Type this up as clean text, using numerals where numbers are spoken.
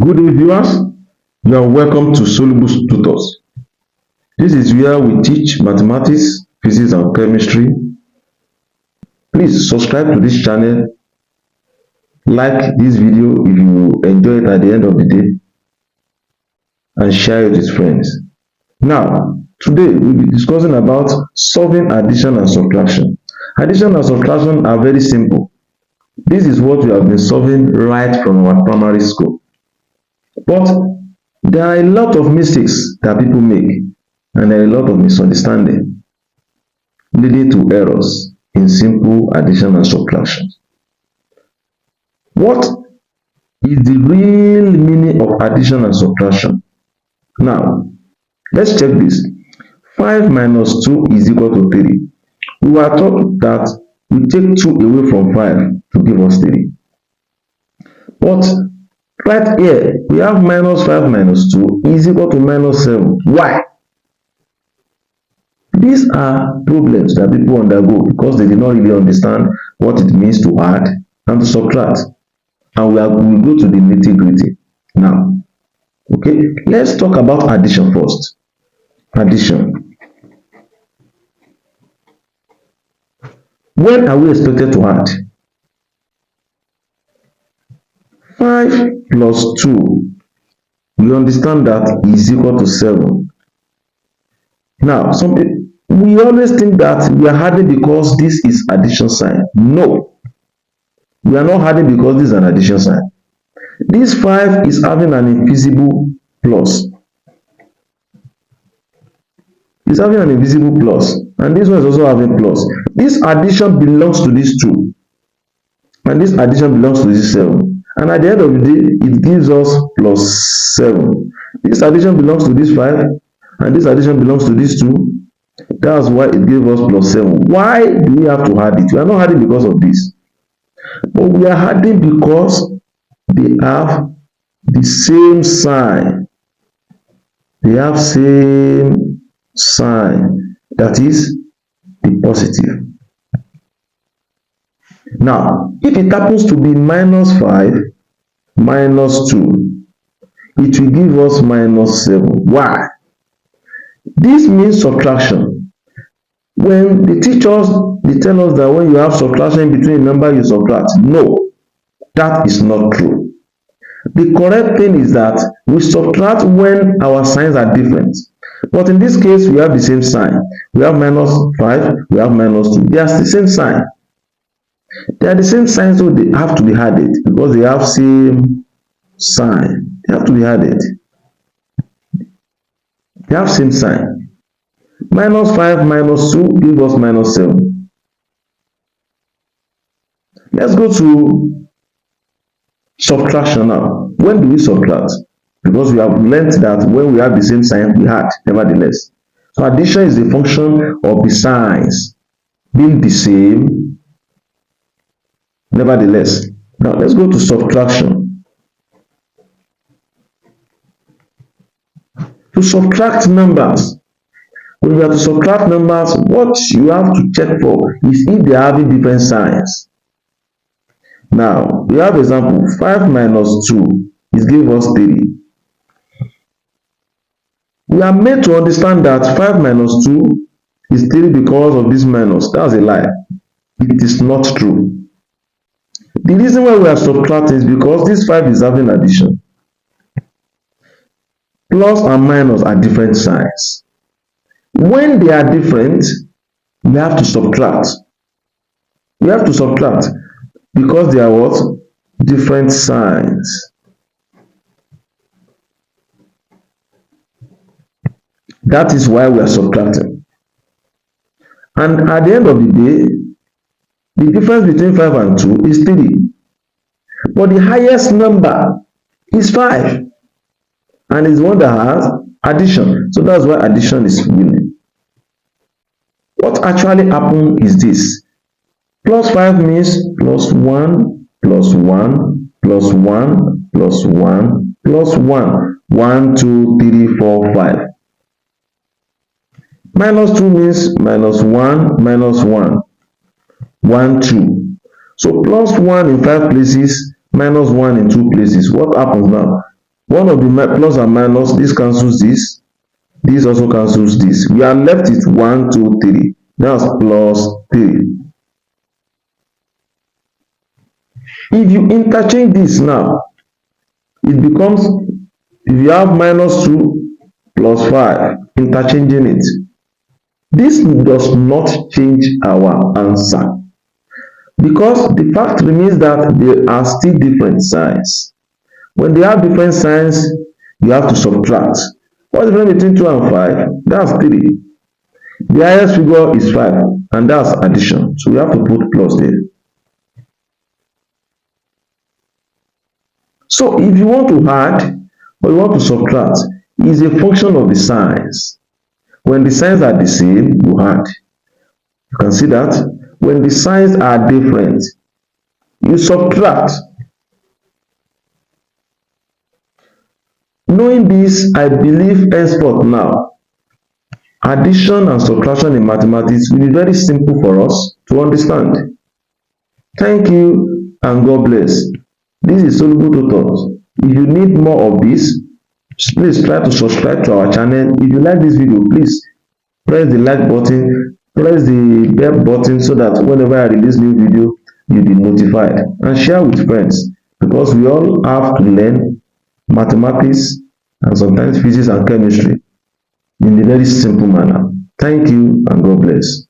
Good day, viewers. You are welcome to Syllabus Tutors. This is where we teach mathematics, physics, and chemistry. Please subscribe to this channel, like this video if you enjoy it at the end of the day, and share it with friends. Now, today we'll be discussing about solving addition and subtraction. Addition and subtraction are very simple. This is what we have been solving right from our primary school. But there are a lot of mistakes that people make, and there are a lot of misunderstanding leading to errors in simple addition and subtraction. What is the real meaning of addition and subtraction? Now, let's check this. 5 minus 2 is equal to 3. We were taught that we take 2 away from 5 to give us 3. But right here, we have minus 5 minus 2 is equal to minus 7. Why? These are problems that people undergo because they did not really understand what it means to add and to subtract. And we'll go to the nitty-gritty now. Okay, let's talk about addition first. Addition. When are we expected to add? 5 plus 2, we understand that is equal to 7. Now, we always think that we are adding because this is addition sign. No, we are not adding because this is an addition sign. This 5 is having an invisible plus. It's having an invisible plus, and this one is also having plus. This addition belongs to this 2, and this addition belongs to this 7. And at the end of the day, it gives us plus 7. This addition belongs to this 5, and this addition belongs to this 2. That's why it gave us plus 7. Why do we have to add it? We are not adding because of this. But we are adding because they have the same sign. They have same sign. That is the positive. Now, if it happens to be minus 5 minus 2, it will give us minus 7. Why? This means subtraction. When they teach us, they tell us that when you have subtraction between a number, you subtract. No, that is not true. The correct thing is that we subtract when our signs are different. But in this case, we have the same sign. We have minus 5, we have minus 2. They are the same sign. They are the same sign, so they have to be added because they have same sign. They have to be added. They have same sign. Minus 5 minus 2 give us minus 7. Let's go to subtraction now. When do we subtract? Because we have learned that when we have the same sign, we add, nevertheless. So addition is the function of the signs being the same, nevertheless. Now let's go to subtraction. To subtract numbers, when we have to subtract numbers, what you have to check for is if they are having different signs. Now, we have example 5 minus 2 is give us 3. We are made to understand that 5 minus 2 is 3 because of this minus. That's a lie. It is not true. The reason why we are subtracting is because this 5 is having addition. Plus and minus are different signs. When they are different, we have to subtract. We have to subtract because they are what? Different signs. That is why we are subtracting. And at the end of the day, the difference between 5 and 2 is 3. But the highest number is 5. And is one that has addition. So that's why addition is winning. What actually happened is this. Plus 5 means plus 1, plus 1, plus 1, plus 1, plus 1. 1, 2, 3, 4, 5. Minus 2 means minus 1, minus 1. 1, 2. So plus 1 in 5 places, minus 1 in 2 places. What happens now? One of the plus and minus, this cancels this also cancels this. We are left with 1, 2, 3. That's plus 3. If you interchange this now, it becomes, if you have minus 2 plus 5, interchanging it, this does not change our answer, because the fact remains that they are still different signs. When they have different signs, you have to subtract. What's the difference between 2 and 5? That's 3. The highest figure is 5, and that's addition. So we have to put plus there. So if you want to add or you want to subtract, it is a function of the signs. When the signs are the same, you add. You can see that. When the signs are different, you subtract. Knowing this, I believe henceforth now, addition and subtraction in mathematics will be very simple for us to understand. Thank you and God bless. This is Soluble Tutors. If you need more of this, please try to subscribe to our channel. If you like this video, please press the like button, press the bell button so that whenever I release new video, you'll be notified, and share with friends, because we all have to learn mathematics and sometimes physics and chemistry in a very simple manner. Thank you and God bless.